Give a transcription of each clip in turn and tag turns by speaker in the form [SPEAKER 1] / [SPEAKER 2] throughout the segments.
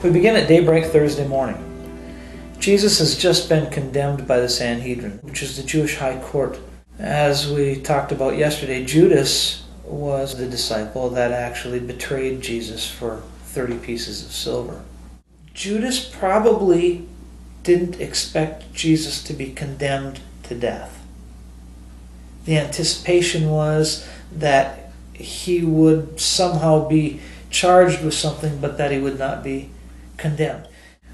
[SPEAKER 1] We begin at daybreak Thursday morning. Jesus has just been condemned by the Sanhedrin, which is the Jewish high court. As we talked about yesterday, Judas was the disciple that actually betrayed Jesus for 30 pieces of silver. Judas probably didn't expect Jesus to be condemned to death. The anticipation was that he would somehow be charged with something, but that he would not be condemned.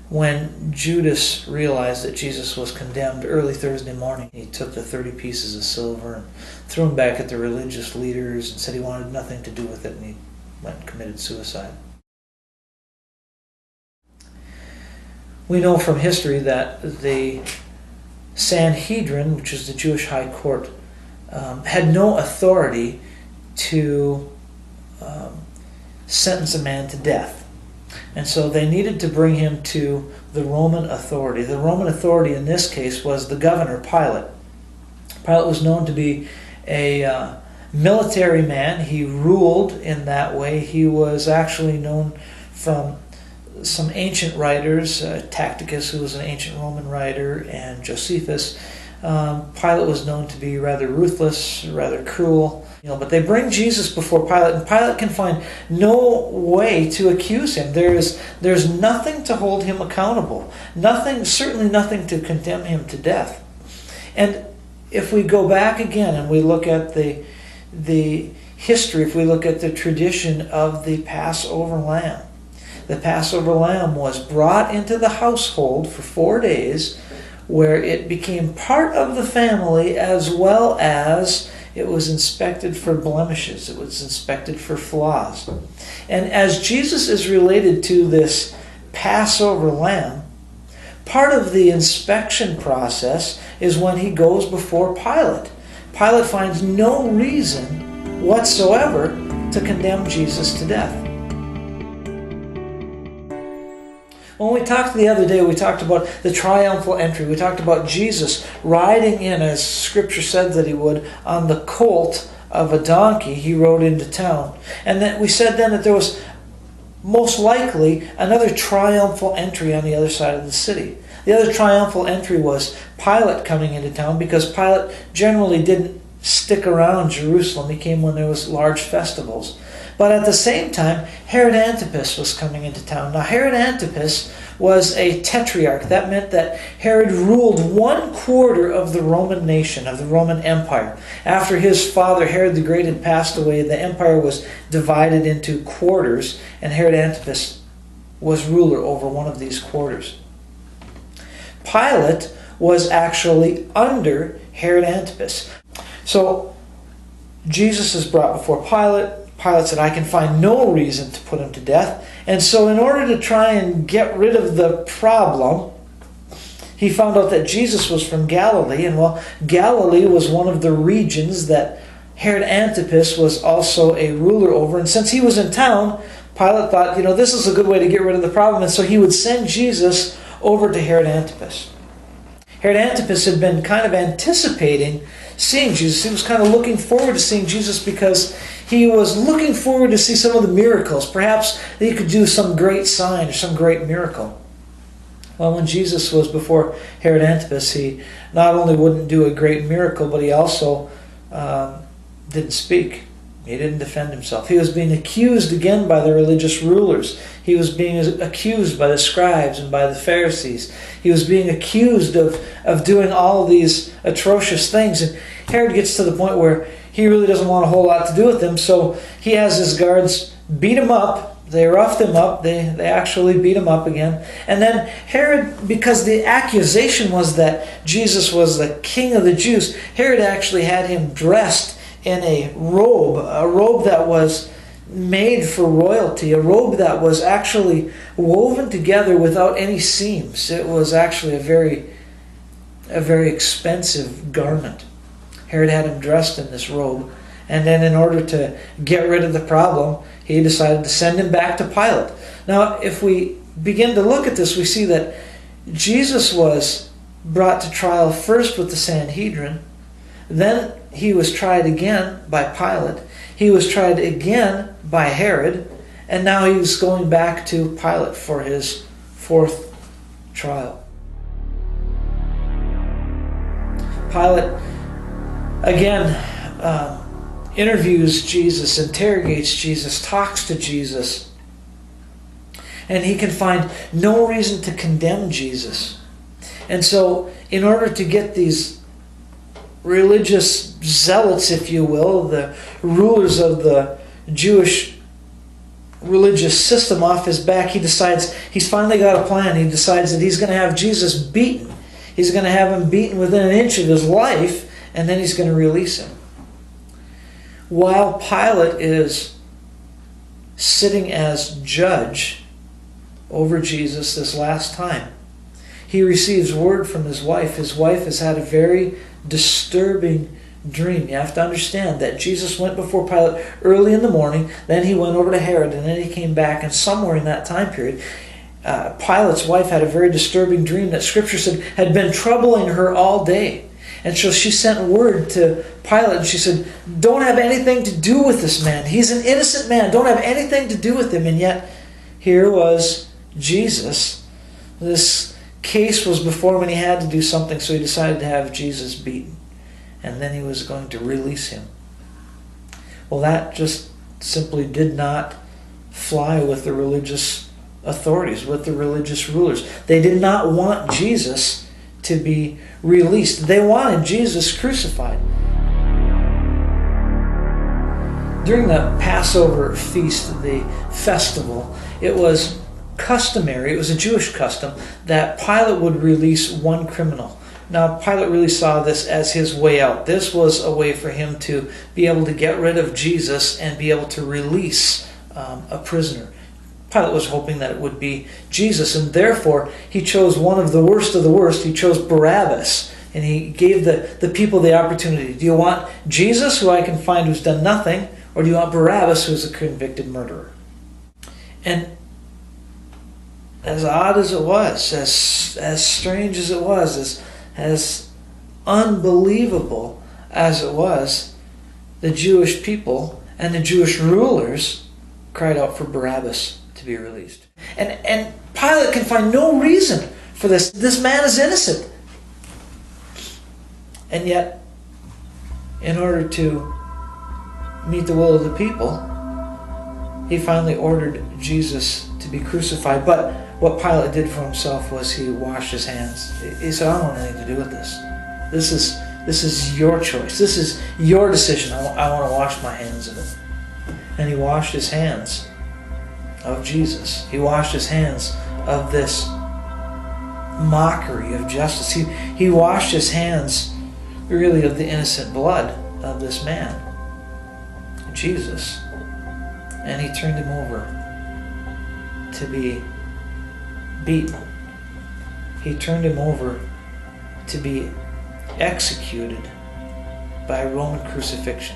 [SPEAKER 1] When Judas realized that Jesus was condemned early Thursday morning, he took the 30 pieces of silver and threw them back at the religious leaders and said he wanted nothing to do with it, and he went and committed suicide. We know from history that the Sanhedrin, which is the Jewish high court, had no authority to sentence a man to death. And so they needed to bring him to the Roman authority. The Roman authority in this case was the governor, Pilate. Pilate was known to be a military man. He ruled in that way. He was actually known from some ancient writers, Tacitus, who was an ancient Roman writer, and Josephus. Pilate was known to be rather ruthless, rather cruel. But they bring Jesus before Pilate, and Pilate can find no way to accuse him. There's nothing to hold him accountable. Nothing, certainly nothing to condemn him to death. And if we go back again and we look at the history, if we look at the tradition of the Passover lamb, the Passover lamb was brought into the household for 4 days, where it became part of the family, as well as it was inspected for blemishes. It was inspected for flaws. And as Jesus is related to this Passover lamb, part of the inspection process is when he goes before Pilate. Pilate finds no reason whatsoever to condemn Jesus to death. When we talked the other day, we talked about the triumphal entry. We talked about Jesus riding in, as Scripture said that he would, on the colt of a donkey. He rode into town. And then we said then that there was most likely another triumphal entry on the other side of the city. The other triumphal entry was Pilate coming into town, because Pilate generally didn't stick around Jerusalem. He came when there was large festivals. But at the same time, Herod Antipas was coming into town. Now, Herod Antipas was a tetrarch. That meant that Herod ruled 1/4 of the Roman nation, of the Roman Empire. After his father, Herod the Great, had passed away, the empire was divided into quarters, and Herod Antipas was ruler over one of these quarters. Pilate was actually under Herod Antipas. So, Jesus is brought before Pilate. Pilate said, I can find no reason to put him to death. And so in order to try and get rid of the problem, he found out that Jesus was from Galilee. And Galilee was one of the regions that Herod Antipas was also a ruler over. And since he was in town, Pilate thought, this is a good way to get rid of the problem. And so he would send Jesus over to Herod Antipas. Herod Antipas had been kind of anticipating seeing Jesus. He was kind of looking forward to seeing Jesus because he was looking forward to see some of the miracles. Perhaps he could do some great sign or some great miracle. Well, when Jesus was before Herod Antipas, he not only wouldn't do a great miracle, but he also didn't speak. He didn't defend himself. He was being accused again by the religious rulers. He was being accused by the scribes and by the Pharisees. He was being accused of doing all of these atrocious things. And Herod gets to the point where he really doesn't want a whole lot to do with him, so he has his guards beat him up. They roughed him up. They actually beat him up again. And then Herod, because the accusation was that Jesus was the king of the Jews, Herod actually had him dressed in a robe that was made for royalty, a robe that was actually woven together without any seams. It was actually a very expensive garment. Herod had him dressed in this robe, and then in order to get rid of the problem, he decided to send him back to Pilate. Now, if we begin to look at this, we see that Jesus was brought to trial first with the Sanhedrin, then he was tried again by Pilate, he was tried again by Herod, And now he's going back to Pilate for his fourth trial. Pilate, again, interviews Jesus, interrogates Jesus, talks to Jesus. And he can find no reason to condemn Jesus. And so, in order to get these religious zealots, if you will, the rulers of the Jewish religious system off his back, he decides he's finally got a plan. He decides that he's going to have Jesus beaten. He's going to have him beaten within an inch of his life, and then he's going to release him. While Pilate is sitting as judge over Jesus this last time, he receives word from his wife. His wife has had a very disturbing dream. You have to understand that Jesus went before Pilate early in the morning, then he went over to Herod, and then he came back, and somewhere in that time period, Pilate's wife had a very disturbing dream that Scripture said had been troubling her all day. And so she sent word to Pilate, and she said, don't have anything to do with this man. He's an innocent man. Don't have anything to do with him. And yet, here was Jesus. This case was before him, and he had to do something, so he decided to have Jesus beaten. And then he was going to release him. Well, that just simply did not fly with the religious authorities, with the religious rulers. They did not want Jesus to be released. They wanted Jesus crucified. During the Passover feast, the festival, it was customary, it was a Jewish custom, that Pilate would release one criminal. Now, Pilate really saw this as his way out. This was a way for him to be able to get rid of Jesus and be able to release a prisoner. Pilate was hoping that it would be Jesus, and therefore he chose one of the worst of the worst. He chose Barabbas, and he gave the people the opportunity. Do you want Jesus, who I can find who's done nothing, or do you want Barabbas, who's a convicted murderer? And as odd as it was, as strange as it was, as unbelievable as it was, the Jewish people and the Jewish rulers cried out for Barabbas to be released. And Pilate can find no reason for this. This man is innocent. And yet, in order to meet the will of the people, he finally ordered Jesus to be crucified. But what Pilate did for himself was he washed his hands. He said, I don't want anything to do with this. This is your choice. This is your decision. I want to wash my hands of it. And he washed his hands of Jesus. He washed his hands of this mockery of justice. He washed his hands, really, of the innocent blood of this man, Jesus. And he turned him over to be beaten. He turned him over to be executed by Roman crucifixion.